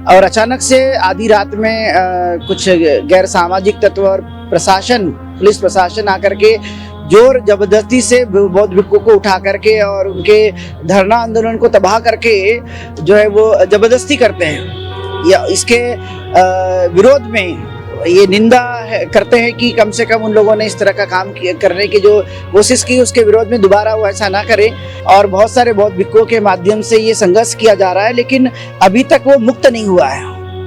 और अचानक से आधी रात में कुछ गैर सामाजिक तत्व और प्रशासन, पुलिस प्रशासन आकर के जोर जबरदस्ती से बौद्ध भिक्षुओं को उठा करके और उनके धरना आंदोलन को तबाह करके जो है वो जबरदस्ती करते हैं। या इसके विरोध में ये निंदा करते हैं कि कम से कम उन लोगों ने इस तरह का काम करने की जो कोशिश की, उसके विरोध में दोबारा वो ऐसा ना करें। और बहुत सारे बौद्ध भिक्षुओं के माध्यम से ये संघर्ष किया जा रहा है, लेकिन अभी तक वो मुक्त नहीं हुआ है,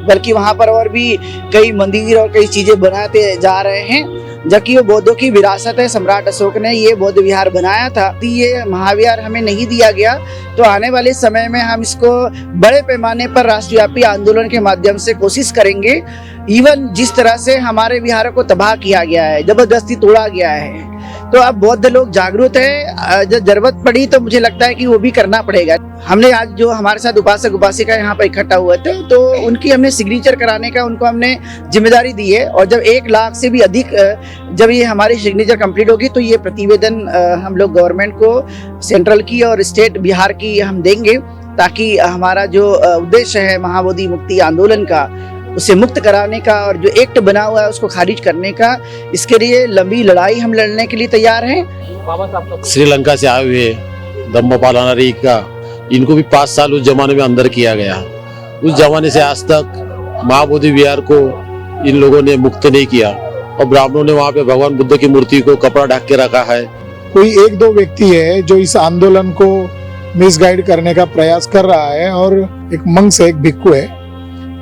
बल्कि वहाँ पर और भी कई मंदिर और कई चीज़ें बनाते जा रहे हैं। जबकि वो बौद्धों की विरासत है, सम्राट अशोक ने ये बौद्ध विहार बनाया था। ये महाविहार हमें नहीं दिया गया, तो आने वाले समय में हम इसको बड़े पैमाने पर राष्ट्रव्यापी आंदोलन के माध्यम से कोशिश करेंगे। इवन जिस तरह से हमारे विहारों को तबाह किया गया है, जबरदस्ती तोड़ा गया है, तो अब बौद्ध लोग जागरूक है। जब जरूरत पड़ी तो मुझे लगता है कि वो भी करना पड़ेगा। हमने आज जो हमारे साथ उपासक उपासिका यहाँ पर इकट्ठा हुए थे, तो उनकी हमने सिग्नेचर कराने का उनको हमने जिम्मेदारी दी है। और जब 1 लाख से भी अधिक जब ये हमारी सिग्नेचर कंप्लीट होगी तो ये प्रतिवेदन हम लोग गवर्नमेंट को, सेंट्रल की और स्टेट बिहार की हम देंगे, ताकि हमारा जो उद्देश्य है महाबोधि मुक्ति आंदोलन का, उसे मुक्त कराने का और जो एक्ट बना हुआ है उसको खारिज करने का, इसके लिए लंबी लड़ाई हम लड़ने के लिए तैयार हैं। श्रीलंका से आए हुए धम्मपाल का, इनको भी 5 साल उस जमाने में अंदर किया गया। उस जमाने से आज तक महाबोधि विहार को इन लोगों ने मुक्त नहीं किया, और ब्राह्मणों ने वहाँ पे भगवान बुद्ध की मूर्ति को कपड़ा ढक के रखा है। कोई 1-2 व्यक्ति है जो इस आंदोलन को मिसगाइड करने का प्रयास कर रहा है, और एक मंक से एक भिक्षु है,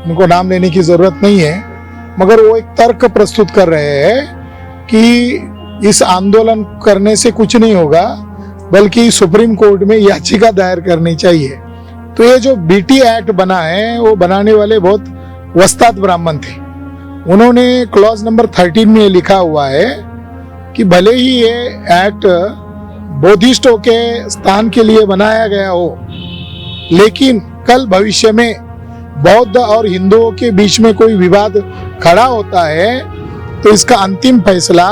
उनको नाम लेने की जरूरत नहीं है, मगर वो एक तर्क प्रस्तुत कर रहे हैं कि इस आंदोलन करने से कुछ नहीं होगा, बल्कि सुप्रीम कोर्ट में याचिका दायर करनी चाहिए। तो ये जो बीटी एक्ट बना है, वो बनाने वाले बहुत वस्ताद ब्राह्मण थे। उन्होंने क्लॉज नंबर 13 में लिखा हुआ है कि भले ही ये एक्ट बौद्धिस्टों के स्थान के लिए बनाया गया हो, लेकिन कल भविष्य में बौद्ध और हिंदुओं के बीच में कोई विवाद खड़ा होता है तो इसका अंतिम फैसला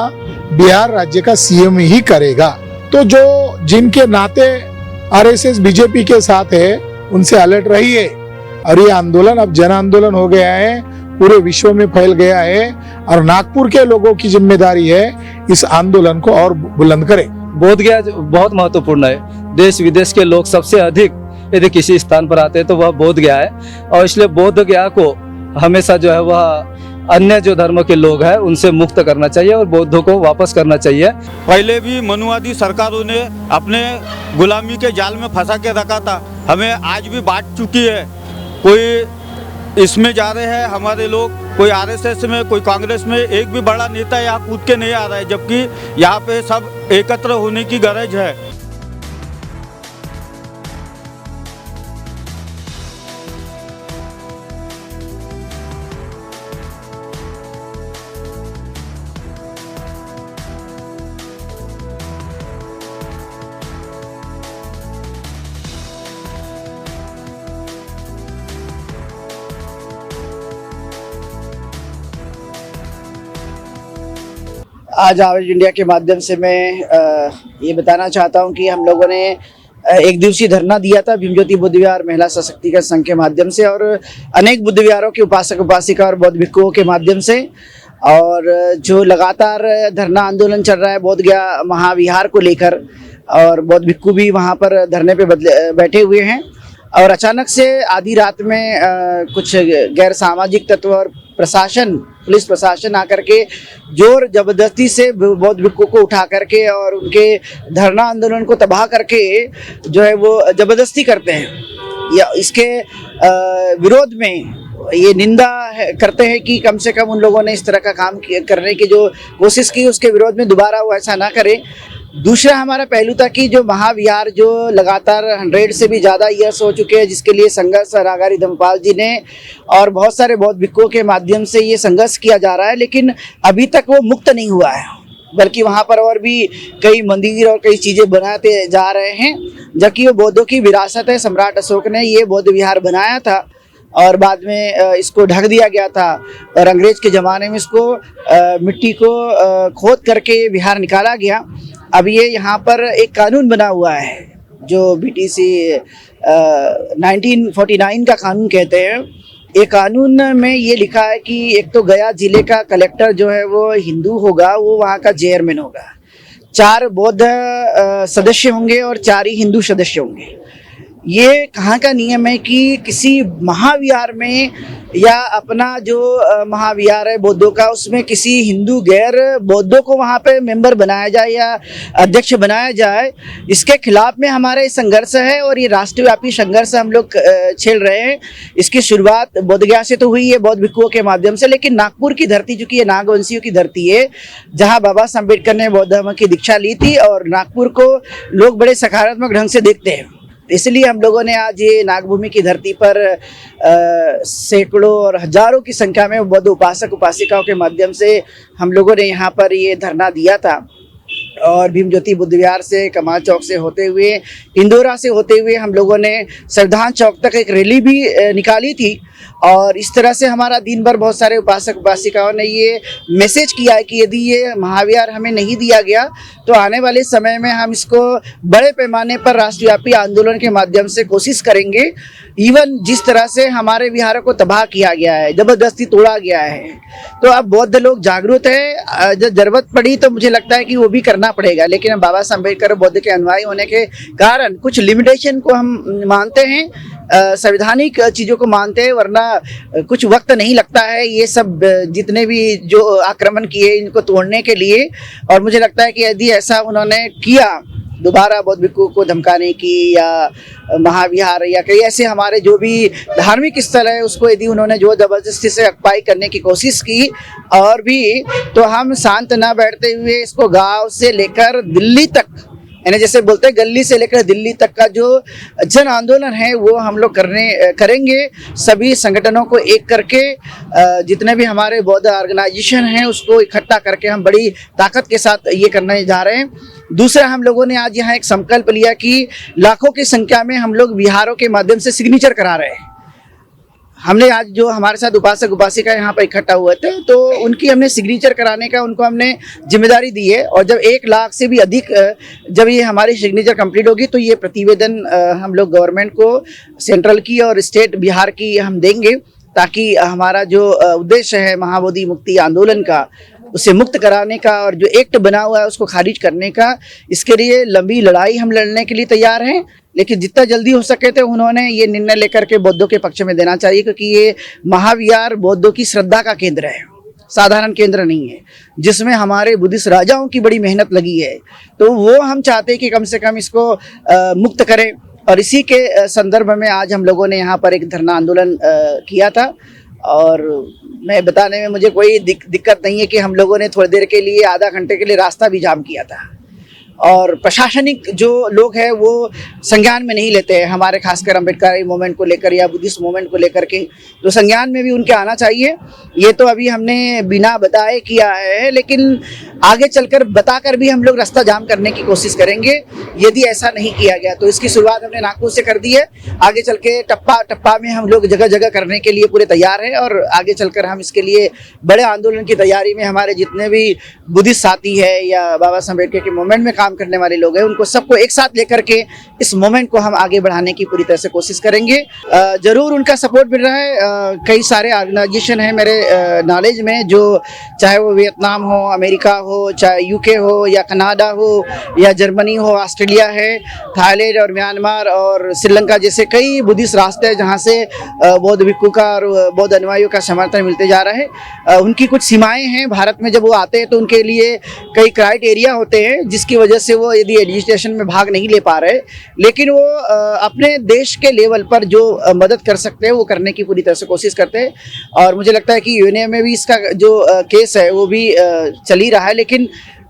बिहार राज्य का सीएम ही करेगा। तो जो जिनके नाते आरएसएस बीजेपी के साथ है, उनसे अलर्ट रहिए। और ये आंदोलन अब जन आंदोलन हो गया है, पूरे विश्व में फैल गया है, और नागपुर के लोगों की जिम्मेदारी है इस आंदोलन को और बुलंद करें। बोध गया बहुत महत्वपूर्ण है। देश विदेश के लोग सबसे अधिक यदि किसी स्थान पर आते हैं तो वह बोध गया है, और इसलिए बोध गया को हमेशा जो है वह अन्य जो धर्म के लोग हैं उनसे मुक्त करना चाहिए और बौद्धों को वापस करना चाहिए। पहले भी मनुवादी सरकारों ने अपने गुलामी के जाल में फंसा के रखा था, हमें आज भी बांट चुकी है। कोई इसमें जा रहे हैं हमारे लोग, कोई आरएसएस में, कोई कांग्रेस में, एक भी बड़ा नेता यहाँ कूद के नहीं आ रहा है, जबकि यहाँ पे सब एकत्र होने की गरज है। आज आवाज इंडिया के माध्यम से मैं ये बताना चाहता हूँ कि हम लोगों ने 1 दिवसीय धरना दिया था भीमज्योति बुद्ध विहार महिला सशक्तिकरण संघ के माध्यम से, और अनेक बुद्ध विहारों के उपासक उपासिका और बौद्ध भिक्षुओं के माध्यम से। और जो लगातार धरना आंदोलन चल रहा है बोध गया महाविहार को लेकर, और बौद्ध भिक्षु भी वहाँ पर धरने पे बैठे हुए हैं। और अचानक से आधी रात में कुछ गैर सामाजिक तत्व और प्रशासन, पुलिस प्रशासन आकर के जोर जबरदस्ती से बौद्ध भिक्षुओं को उठा करके और उनके धरना आंदोलन को तबाह करके जो है वो जबरदस्ती करते हैं। या इसके विरोध में ये निंदा करते हैं कि कम से कम उन लोगों ने इस तरह का काम करने की जो कोशिश की, उसके विरोध में दोबारा वो ऐसा ना करें। दूसरा हमारा पहलू था कि जो महाविहार जो लगातार 100 से भी ज़्यादा ईयर्स हो चुके हैं, जिसके लिए संघर्ष रागारी धम्मपाल जी ने और बहुत सारे बौद्ध भिक्षुओं के माध्यम से ये संघर्ष किया जा रहा है, लेकिन अभी तक वो मुक्त नहीं हुआ है, बल्कि वहाँ पर और भी कई मंदिर और कई चीज़ें बनाते जा रहे हैं। जबकि वो बौद्धों की विरासत है, सम्राट अशोक ने ये बौद्ध विहार बनाया था और बाद में इसको ढक दिया गया था, और अंग्रेज के ज़माने में इसको मिट्टी को खोद करके विहार निकाला गया। अब ये यहाँ पर एक कानून बना हुआ है जो बीटीसी 1949 का कानून कहते हैं। ये कानून में ये लिखा है कि एक तो गया जिले का कलेक्टर जो है वो हिंदू होगा, वो वहाँ का चेयरमैन होगा, 4 बौद्ध सदस्य होंगे और 4 ही हिंदू सदस्य होंगे। ये कहाँ का नियम है कि किसी महाविहार में या अपना जो महाविहार है बौद्धों का, उसमें किसी हिंदू गैर बौद्धों को वहाँ पे मेंबर बनाया जाए या अध्यक्ष बनाया जाए, इसके खिलाफ में हमारे संघर्ष है और ये राष्ट्रव्यापी संघर्ष हम लोग छेड़ रहे हैं। इसकी शुरुआत बोधगया से तो हुई है बौद्ध भिक्षुओं के माध्यम से, लेकिन नागपुर की धरती चूँकि ये नागवंशियों की धरती है, जहाँ बाबा साहब अम्बेडकर ने बौद्ध धर्म की दीक्षा ली थी और नागपुर को लोग बड़े सकारात्मक ढंग से देखते हैं, इसलिए हम लोगों ने आज ये नागभूमि की धरती पर सैकड़ों और हजारों की संख्या में बौद्ध उपासक उपासिकाओं के माध्यम से हम लोगों ने यहाँ पर ये धरना दिया था। और भीम ज्योति बुद्ध विहार से, कमाल चौक से होते हुए, इंदौरा से होते हुए हम लोगों ने संविधान चौक तक एक रैली भी निकाली थी। और इस तरह से हमारा दिन भर बहुत सारे उपासक उपासिकाओं ने ये मैसेज किया है कि यदि ये महाविहार हमें नहीं दिया गया तो आने वाले समय में हम इसको बड़े पैमाने पर राष्ट्रव्यापी आंदोलन के माध्यम से कोशिश करेंगे। इवन जिस तरह से हमारे विहारों को तबाह किया गया है, जबरदस्ती तोड़ा गया है, तो अब बौद्ध लोग जागरूक है, जब जरूरत पड़ी तो मुझे लगता है कि वो भी करना पड़ेगा। लेकिन हम बाबा साहब अम्बेडकर बौद्ध के अनुयायी होने के कारण कुछ लिमिटेशन को हम मानते हैं, संवैधानिक चीज़ों को मानते हैं, वरना कुछ वक्त नहीं लगता है ये सब जितने भी जो आक्रमण किए इनको तोड़ने के लिए। और मुझे लगता है कि यदि ऐसा उन्होंने किया दोबारा बौद्ध भिक्षुओं को धमकाने की या महाविहार या कई ऐसे हमारे जो भी धार्मिक स्थल है उसको यदि उन्होंने जो जबरदस्ती से अक्पाई करने की कोशिश की और भी, तो हम शांत न बैठते हुए इसको गांव से लेकर दिल्ली तक, यानी जैसे बोलते हैं गली से लेकर दिल्ली तक का जो जन आंदोलन है वो हम लोग करेंगे। सभी संगठनों को एक करके, जितने भी हमारे बौद्ध ऑर्गेनाइजेशन हैं उसको इकट्ठा करके हम बड़ी ताकत के साथ ये करने जा रहे हैं। दूसरा, हम लोगों ने आज यहाँ एक संकल्प लिया कि लाखों की संख्या में हम लोग विहारों के माध्यम से सिग्नेचर करा रहे हैं। हमने आज जो हमारे साथ उपासक उपासिका यहाँ पर इकट्ठा हुए थे तो उनकी हमने सिग्नेचर कराने का उनको हमने जिम्मेदारी दी है। और जब 1 लाख से भी अधिक जब ये हमारी सिग्नेचर कंप्लीट होगी तो ये प्रतिवेदन हम लोग गवर्नमेंट को, सेंट्रल की और स्टेट बिहार की हम देंगे, ताकि हमारा जो उद्देश्य है महाबोधि मुक्ति आंदोलन का, उसे मुक्त कराने का और जो एक्ट बना हुआ है उसको खारिज करने का, इसके लिए लंबी लड़ाई हम लड़ने के लिए तैयार हैं। लेकिन जितना जल्दी हो सके तो उन्होंने ये निर्णय लेकर के बौद्धों के पक्ष में देना चाहिए, क्योंकि ये महाविहार बौद्धों की श्रद्धा का केंद्र है, साधारण केंद्र नहीं है, जिसमें हमारे बुद्धिस्ट राजाओं की बड़ी मेहनत लगी है। तो वो हम चाहते हैं कि कम से कम इसको मुक्त करें। और इसी के संदर्भ में आज हम लोगों ने यहाँ पर एक धरना आंदोलन किया था। और मैं बताने में मुझे कोई दिक्कत नहीं है कि हम लोगों ने थोड़ी देर के लिए, आधा घंटे के लिए रास्ता भी जाम किया था। और प्रशासनिक जो लोग हैं वो संज्ञान में नहीं लेते हैं हमारे, खासकर अम्बेडकर मूवमेंट को लेकर या बुद्धिस्ट मूवमेंट को लेकर के, तो संज्ञान में भी उनके आना चाहिए। ये तो अभी हमने बिना बताए किया है, लेकिन आगे चलकर बताकर भी हम लोग रास्ता जाम करने की कोशिश करेंगे यदि ऐसा नहीं किया गया। तो इसकी शुरुआत हमने नागपुर से कर दी है, आगे चल के टप्पा टप्पा में हम लोग जगह जगह करने के लिए पूरे तैयार हैं। और आगे चलकर हम इसके लिए बड़े आंदोलन की तैयारी में हमारे जितने भी बुद्धिस्ट साथी है या बाबा साहब अम्बेडकर के मूवमेंट में काम करने वाले लोग हैं, उनको सबको एक साथ लेकर के इस मूवमेंट को हम आगे बढ़ाने की पूरी तरह से कोशिश करेंगे। जरूर उनका सपोर्ट मिल रहा है। कई सारे ऑर्गेनाइजेशन हैं मेरे नॉलेज में, जो चाहे वो वियतनाम हो, अमेरिका हो, चाहे यूके हो या कनाडा हो या जर्मनी हो, ऑस्ट्रेलिया है, थाईलैंड और म्यांमार और श्रीलंका जैसे कई बुद्धिस्ट रास्ते हैं जहाँ से बौद्ध भिक्षु का और बौद्ध अनुयायियों का समर्थन मिलते जा रहा है। उनकी कुछ सीमाएं हैं, भारत में जब वो आते हैं तो उनके लिए कई क्राइटेरिया होते हैं जिसकी वजह से वो यदि रजिस्ट्रेशन में भाग नहीं ले पा रहे, लेकिन वो अपने देश के लेवल पर जो मदद कर सकते हैं वो करने की पूरी तरह से कोशिश करते हैं। और मुझे लगता है कि यूएनए में भी इसका जो केस है वो भी चल ही रहा है। लेकिन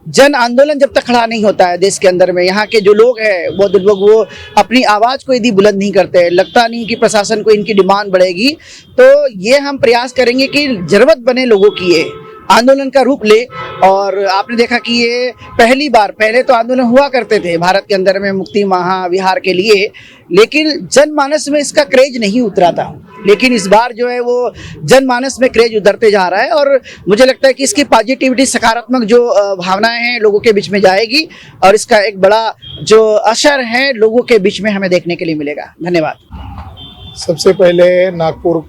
जन आंदोलन जब तक खड़ा नहीं होता है देश के अंदर में, यहाँ के जो लोग हैं बौद्ध लोग, वो अपनी आवाज़ को यदि बुलंद नहीं करते, लगता नहीं कि प्रशासन को इनकी डिमांड बढ़ेगी, तो ये हम प्रयास करेंगे कि जरूरत बने लोगों की ये आंदोलन का रूप ले। और आपने देखा कि ये पहली बार, पहले तो आंदोलन हुआ करते थे भारत के अंदर में मुक्ति महाविहार के लिए, लेकिन जनमानस में इसका क्रेज नहीं उतरा था। लेकिन इस बार जो है वो जनमानस में क्रेज उतरते जा रहा है और मुझे लगता है कि इसकी पॉजिटिविटी, सकारात्मक जो भावनाएं हैं लोगों के बीच में जाएगी और इसका एक बड़ा जो असर है लोगों के बीच में हमें देखने के लिए मिलेगा। धन्यवाद। सबसे पहले नागपुर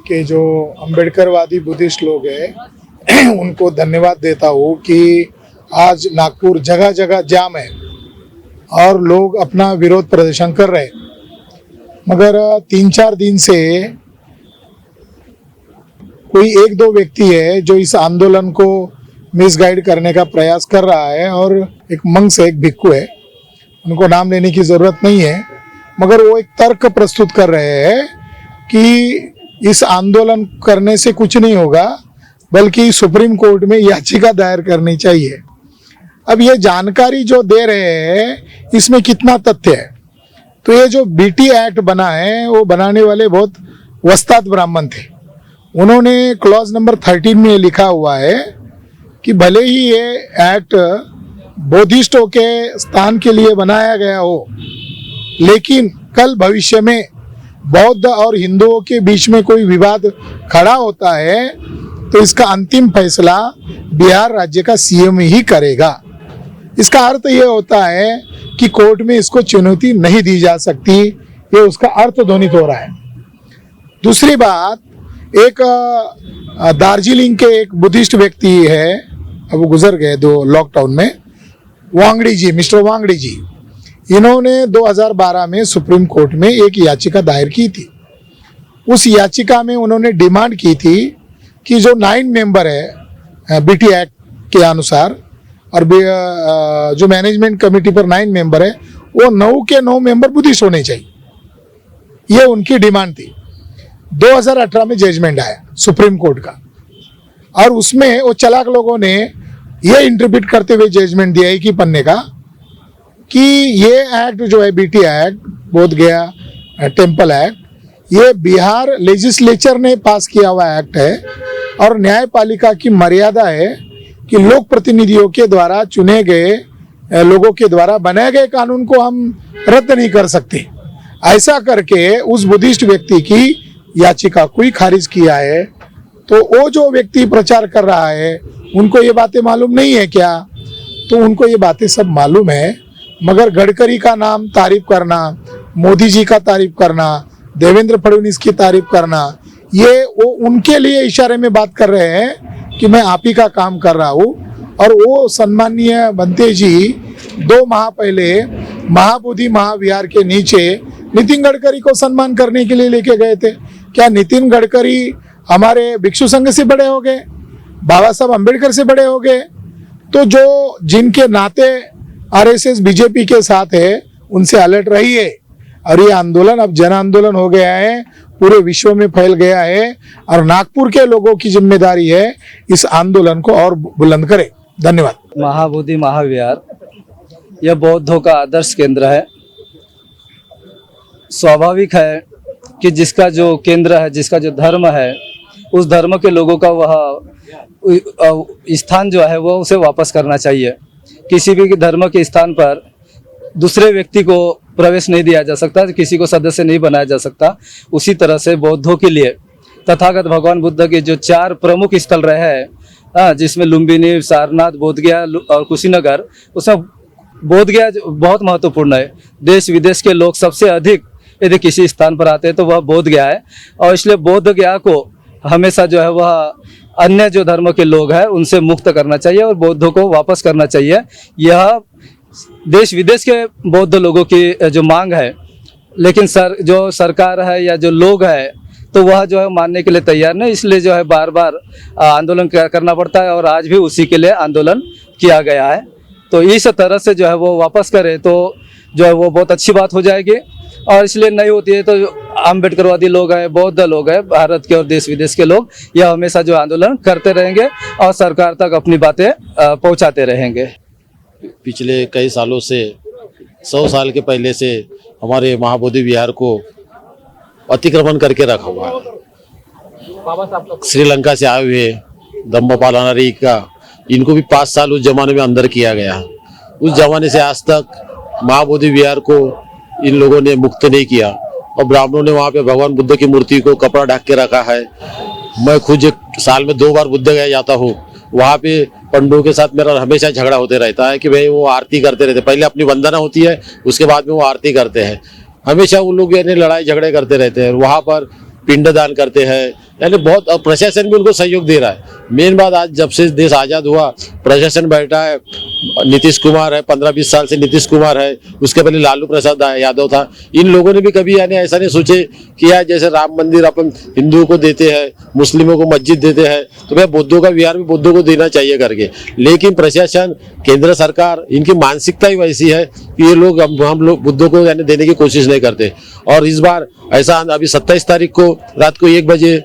के जो अम्बेडकरवादी बुद्धिस्ट लोग हैं उनको धन्यवाद देता हूँ कि आज नागपुर जगह जगह जाम है और लोग अपना विरोध प्रदर्शन कर रहे हैं। मगर 3-4 दिन से कोई 1-2 व्यक्ति है जो इस आंदोलन को मिसगाइड करने का प्रयास कर रहा है और एक मंक्स है, एक भिक्खु है, उनको नाम लेने की ज़रूरत नहीं है, मगर वो एक तर्क प्रस्तुत कर रहे हैं कि इस आंदोलन करने से कुछ नहीं होगा, बल्कि सुप्रीम कोर्ट में याचिका दायर करनी चाहिए। अब ये जानकारी जो दे रहे हैं इसमें कितना तथ्य है? तो ये जो बीटी एक्ट बना है वो बनाने वाले बहुत वस्ताद ब्राह्मण थे। उन्होंने क्लॉज नंबर 13 में लिखा हुआ है कि भले ही ये एक्ट बौद्धिस्टों के स्थान के लिए बनाया गया हो, लेकिन कल भविष्य में बौद्ध और हिंदुओं के बीच में कोई विवाद खड़ा होता है तो इसका अंतिम फैसला बिहार राज्य का सीएम ही करेगा। इसका अर्थ ये होता है कि कोर्ट में इसको चुनौती नहीं दी जा सकती, ये उसका अर्थ ध्वनित हो रहा है। दूसरी बात, एक दार्जिलिंग के एक बुद्धिस्ट व्यक्ति है, अब वो गुजर गए लॉकडाउन में, वांगड़ी जी, मिस्टर वांगड़ी जी, इन्होंने 2012 में सुप्रीम कोर्ट में एक याचिका दायर की थी। उस याचिका में उन्होंने डिमांड की थी कि जो 9 मेंबर है बीटी एक्ट के अनुसार और जो मैनेजमेंट कमेटी पर 9 मेंबर है वो 9 के 9 मेंबर बुद्धिस्ट होने चाहिए, ये उनकी डिमांड थी। 2018 में जजमेंट आया सुप्रीम कोर्ट का और उसमें वो चालाक लोगों ने ये इंटरप्रेट करते हुए जजमेंट दिया है कि पन्ने का कि ये एक्ट जो है बीटी एक्ट, बोध गया टेम्पल एक्ट, ये बिहार लेजिस्लेचर ने पास किया हुआ एक्ट है और न्यायपालिका की मर्यादा है कि लोक प्रतिनिधियों के द्वारा चुने गए लोगों के द्वारा बनाए गए कानून को हम रद्द नहीं कर सकते। ऐसा करके उस बुद्धिस्ट व्यक्ति की याचिका को ही खारिज किया है। तो वो जो व्यक्ति प्रचार कर रहा है उनको ये बातें मालूम नहीं है क्या? तो उनको ये बातें सब मालूम है, मगर गडकरी का नाम तारीफ करना, मोदी जी का तारीफ करना, देवेंद्र फडणवीस की तारीफ करना, ये वो उनके लिए इशारे में बात कर रहे हैं कि मैं आप ही का काम कर रहा हूँ। और वो सम्माननीय बंते जी 2 माह पहले महाबोधि महाविहार के नीचे नितिन गडकरी को सम्मान करने के लिए लेके गए थे। क्या नितिन गडकरी हमारे भिक्षु संघ से बड़े हो गए, बाबा साहब अम्बेडकर से बड़े हो गए? तो जो जिनके नाते आरएसएस बीजेपी के साथ है उनसे अलर्ट रहिए। और ये आंदोलन अब जन आंदोलन हो गया है, पूरे विश्व में फैल गया है और नागपुर के लोगों की जिम्मेदारी है इस आंदोलन को और बुलंद करें। धन्यवाद। महाबोधि महाविहार यह बौद्धों का आदर्श केंद्र है। स्वाभाविक है कि जिसका जो केंद्र है, जिसका जो धर्म है, उस धर्म के लोगों का वह स्थान जो है वो उसे वापस करना चाहिए। किसी भी धर्म के स्थान पर दूसरे व्यक्ति को प्रवेश नहीं दिया जा सकता, किसी को सदस्य नहीं बनाया जा सकता। उसी तरह से बौद्धों के लिए तथागत भगवान बुद्ध के जो 4 प्रमुख स्थल रहे हैं, जिसमें लुम्बिनी, सारनाथ, बोधगया और कुशीनगर, उसमें बोधगया बहुत महत्वपूर्ण है। देश विदेश के लोग सबसे अधिक यदि किसी स्थान पर आते हैं तो वह बोधगया है और इसलिए बोधगया को हमेशा जो है वह अन्य जो धर्म के लोग हैं उनसे मुक्त करना चाहिए और बौद्धों को वापस करना चाहिए। यह देश विदेश के बौद्ध लोगों की जो मांग है, लेकिन जो सरकार है या जो लोग है तो वह जो है मानने के लिए तैयार नहीं, इसलिए जो है बार बार आंदोलन करना पड़ता है और आज भी उसी के लिए आंदोलन किया गया है। तो इस तरह से जो है वो वापस करे तो जो है वो बहुत अच्छी बात हो जाएगी। और इसलिए नहीं होती है तो अम्बेडकरवादी लोग हैं, बौद्ध लोग हैं, भारत के और देश विदेश के लोग, यह हमेशा जो आंदोलन करते रहेंगे और सरकार तक अपनी बातें पहुंचाते रहेंगे। पिछले कई सालों से 100 साल के पहले से हमारे महाबोधि विहार को अतिक्रमण करके रखा हुआ है। श्रीलंका से आए हुए धम्मपालानारी का, इनको भी 5 साल उस जमाने में अंदर किया गया। उस जमाने से आज तक महाबोधि विहार को इन लोगों ने मुक्त नहीं किया और ब्राह्मणों ने वहाँ पे भगवान बुद्ध की मूर्ति को कपड़ा ढक के रखा है। मैं खुद साल में 2 बार बुद्ध गया जाता हूँ, वहाँ पे पंडों के साथ मेरा हमेशा झगड़ा होते रहता है कि भाई वो आरती करते रहते, पहले अपनी वंदना होती है उसके बाद में वो आरती करते हैं। हमेशा वो लोग यानी लड़ाई झगड़े करते रहते हैं। वहाँ पर पिंडदान करते हैं, यानी बहुत प्रशासन भी उनको सहयोग दे रहा है। मेन बात, आज जब से देश आज़ाद हुआ प्रशासन बैठा है, नीतीश कुमार है, 15-20 साल से नीतीश कुमार है, उसके पहले लालू प्रसाद यादव था। इन लोगों ने भी कभी यानी ऐसा नहीं सोचे कि यार जैसे राम मंदिर अपन हिंदुओं को देते हैं, मुस्लिमों को मस्जिद देते हैं, तो भाई बुद्धों का विहार भी बुद्धों को देना चाहिए करके। लेकिन प्रशासन, केंद्र सरकार, इनकी मानसिकता ही वैसी है कि ये लोग हम लोग बुद्धों को यानी देने की कोशिश नहीं करते। और इस बार ऐसा अभी 27 तारीख को रात को 1 बजे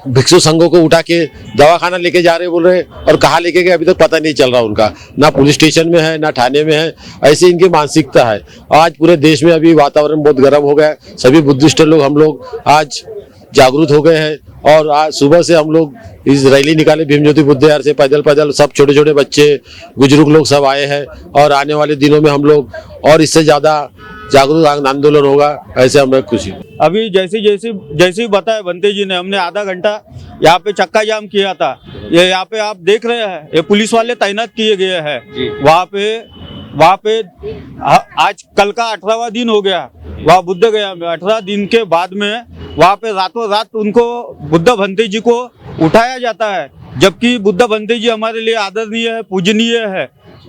भिक्षु संघों को उठा के दवाखाना लेके जा रहे बोल रहे, और कहाँ लेके गए अभी तक पता नहीं चल रहा उनका, ना पुलिस स्टेशन में है ना थाने में है। ऐसी इनकी मानसिकता है। आज पूरे देश में अभी वातावरण बहुत गर्म हो गया है। सभी बुद्धिस्ट लोग, हम लोग आज जागरूक हो गए हैं, और आज सुबह से हम लोग इस रैली निकाले भीम ज्योति बुद्ध विहार से, पैदल पैदल सब छोटे छोटे बच्चे, बुजुर्ग लोग सब आए हैं। और आने वाले दिनों में हम लोग और इससे ज़्यादा जागरूक आंदोलन होगा, ऐसे हमें खुशी। अभी जैसी बताया बंते जी ने, हमने आधा घंटा यहाँ पे चक्का जाम किया था। ये यहाँ पे आप देख रहे हैं, ये पुलिस वाले तैनात किए गए हैं वहाँ पे आज कल का 18वां दिन हो गया वहाँ बुद्ध गया में। 18 दिन के बाद में वहाँ पे रातों रात उनको बुद्ध भंते जी को उठाया जाता है, जबकि बुद्ध भंते जी हमारे लिए आदरणीय है, पूजनीय है।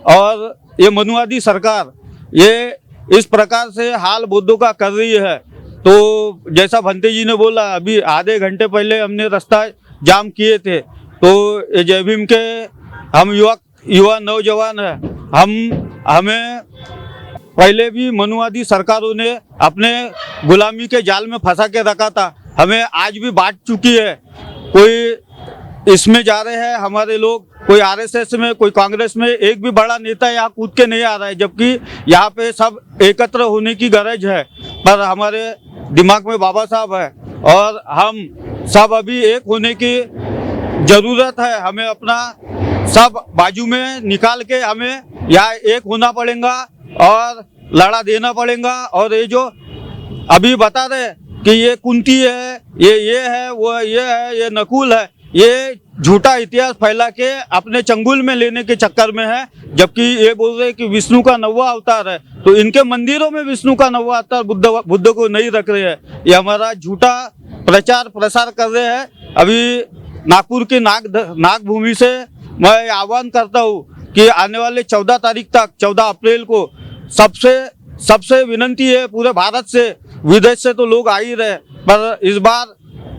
और ये मनुवादी सरकार ये इस प्रकार से हाल बुद्धों का कर रही है। तो जैसा भंते जी ने बोला, अभी आधे घंटे पहले हमने रास्ता जाम किए थे। तो ये जय भीम के हम युवा नौजवान हैं, हमें पहले भी मनुवादी सरकारों ने अपने गुलामी के जाल में फंसा के रखा था, हमें आज भी बांट चुकी है। कोई इसमें जा रहे हैं हमारे लोग, कोई आरएसएस में, कोई कांग्रेस में, एक भी बड़ा नेता यहाँ कूद के नहीं आ रहा है, जबकि यहाँ पे सब एकत्र होने की गरज है। पर हमारे दिमाग में बाबा साहब है और हम सब अभी एक होने की जरूरत है। हमें अपना सब बाजू में निकाल के हमें यहाँ एक होना पड़ेगा और लड़ा देना पड़ेगा। और ये जो अभी बता रहे कि ये कुंती है, ये है, वो ये है, ये नकुल है, ये झूठा इतिहास फैला के अपने चंगुल में लेने के चक्कर में है। जबकि ये बोल रहे कि विष्णु का 9वां अवतार है, तो इनके मंदिरों में विष्णु का 9वां अवतार बुद्ध को नहीं रख रहे हैं। ये हमारा झूठा प्रचार प्रसार कर रहे हैं। अभी नागपुर की नाग भूमि से मैं आह्वान करता हूँ कि आने वाले 14 तारीख तक, 14 अप्रैल को सबसे विनंती है, पूरे भारत से, विदेश से तो लोग आ ही रहे, पर इस बार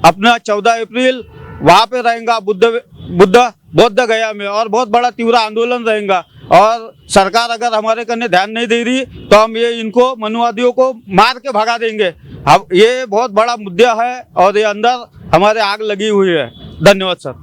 अपना 14 अप्रैल वहाँ पे रहेगा बौद्ध गया में, और बहुत बड़ा तीव्र आंदोलन रहेगा। और सरकार अगर हमारे करने ध्यान नहीं दे रही तो हम ये इनको मनुवादियों को मार के भगा देंगे। अब ये बहुत बड़ा मुद्दा है और ये अंदर हमारे आग लगी हुई है। धन्यवाद सर।